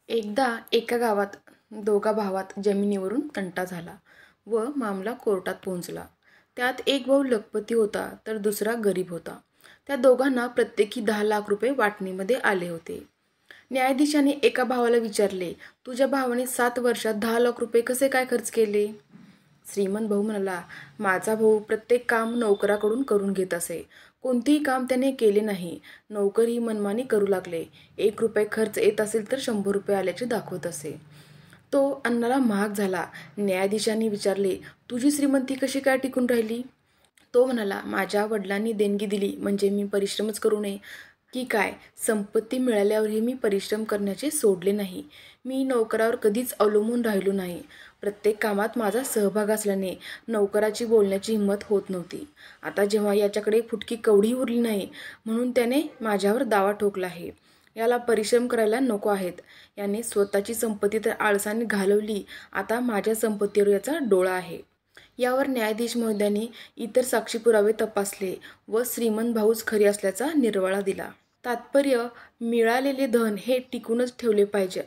एकदा एका गावात दोघा भावात जमिनीवरून तंटा झाला व मामला कोर्टात पोहोचला. त्यात एक भाऊ लखपती होता तर दुसरा गरीब होता. त्या दोघांना प्रत्येकी 10 लाख रुपये वाटणीमध्ये आले होते. न्यायाधीशाने एका भावाला विचारले, तुझ्या भावाने 7 वर्षात 10 लाख रुपये कसे काय खर्च केले? श्रीमंत भाऊ म्हणाला, माझा भाऊ प्रत्येक काम नोकराकडून करून घेत असे. कोणतेही काम त्याने केले नाही. नोकरही मनमानी करू लागले. 1 रुपये खर्च येत असेल तर 100 रुपये आल्याचे दाखवत असे. तो अन्नाला महाग झाला. न्यायाधीशांनी विचारले, तुझी श्रीमंती कशी काय टिकून राहिली? तो म्हणाला, माझ्या वडिलांनी देणगी दिली म्हणजे मी परिश्रमच करू नये की काय? संपत्ती मिळाल्यावरही मी परिश्रम करण्याचे सोडले नाही. मी नोकरावर कधीच अवलंबून राहिलो नाही. प्रत्येक कामात माझा सहभाग असल्याने नोकराची बोलण्याची हिंमत होत नव्हती. आता जेव्हा याच्याकडे फुटकी कवडी उरली नाही म्हणून त्याने माझ्यावर दावा ठोकला आहे. याला परिश्रम करायला नको आहेत. याने स्वतःची संपत्ती तर आळसाने घालवली, आता माझ्या संपत्तीवर याचा डोळा आहे. यावर न्यायाधीश महोदयांनी इतर साक्षी पुरावे तपासले व श्रीमंत भाऊच खरी असल्याचा निर्वाळा दिला. तात्पर्य, मिळालेले धन हे टिकूनच ठेवले पाहिजे.